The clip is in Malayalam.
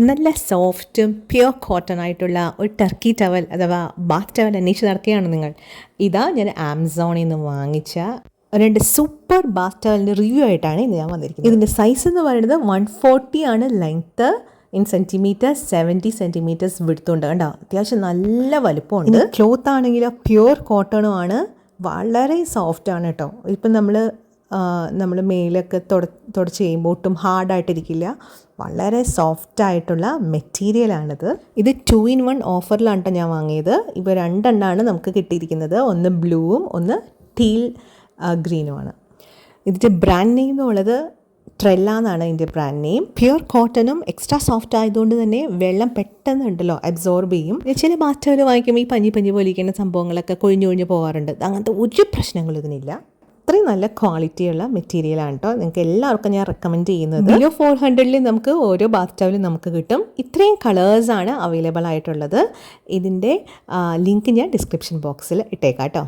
നല്ല സോഫ്റ്റും പ്യുവർ കോട്ടൺ ആയിട്ടുള്ള ഒരു ടർക്കി ടവൽ അഥവാ ബാത്ത് ടവൽ അന്വേഷിച്ച് നടക്കുകയാണ് നിങ്ങൾ. ഇതാ ഞാൻ ആമസോണിൽ നിന്ന് വാങ്ങിച്ച 2 സൂപ്പർ ബാത്ത് ടവലിൻ്റെ റിവ്യൂ ആയിട്ടാണ് ഇന്ന് ഞാൻ വന്നിരിക്കുന്നത്. ഇതിൻ്റെ സൈസ് എന്ന് പറയുന്നത് 140 ആണ് ലെങ്ത്ത് ഇൻ സെൻറ്റിമീറ്റർ, 70 സെൻറ്റിമീറ്റേഴ്സ് വിടുത്തുണ്ട്. കണ്ടോ, അത്യാവശ്യം നല്ല വലുപ്പമുണ്ട്. ക്ലോത്ത് ആണെങ്കിലോ പ്യുവർ കോട്ടണും ആണ്, വളരെ സോഫ്റ്റാണ് കേട്ടോ. ഇപ്പം നമ്മൾ മേലൊക്കെ തുടച്ച് കഴിയുമ്പോൾ ഒട്ടും ഹാർഡായിട്ടിരിക്കില്ല. വളരെ സോഫ്റ്റായിട്ടുള്ള മെറ്റീരിയലാണിത്. ഇത് 2-in-1 ഓഫറിലാണ് കേട്ടോ ഞാൻ വാങ്ങിയത്. ഇവ 2 എണ്ണമാണ് നമുക്ക് കിട്ടിയിരിക്കുന്നത്. ഒന്ന് ബ്ലൂവും ഒന്ന് ടീൽ ഗ്രീനുമാണ്. ഇതിൻ്റെ ബ്രാൻഡ് നെയിം എന്നുള്ളത് ട്രെല്ല എന്നാണ് ഇതിൻ്റെ ബ്രാൻഡ് നെയിം. പ്യുവർ കോട്ടണും എക്സ്ട്രാ സോഫ്റ്റ് ആയതുകൊണ്ട് തന്നെ വെള്ളം പെട്ടെന്ന് ഉണ്ടല്ലോ അബ്സോർബ് ചെയ്യും. ചില ബാത്ത് ടവൽ വാങ്ങിക്കുമ്പോൾ ഈ പഞ്ഞി പോലെ ഇരിക്കുന്ന സംഭവങ്ങളൊക്കെ കൊഴിഞ്ഞൊഴിഞ്ഞ് പോകാറുണ്ട്. അങ്ങനത്തെ ഒരു പ്രശ്നങ്ങളും ഇതിനില്ല. അത്രയും നല്ല ക്വാളിറ്റിയുള്ള മെറ്റീരിയലാണ് കേട്ടോ. നിങ്ങൾക്ക് എല്ലാവർക്കും ഞാൻ റെക്കമെൻഡ് ചെയ്യുന്നത്. ബിലോ 400 നമുക്ക് ഓരോ ബാത്ത് ടവലും നമുക്ക് കിട്ടും. ഇത്രയും കളേഴ്സാണ് അവൈലബിൾ ആയിട്ടുള്ളത്. ഇതിൻ്റെ ലിങ്ക് ഞാൻ ഡിസ്ക്രിപ്ഷൻ ബോക്സിൽ ഇട്ടേക്കാം കേട്ടോ.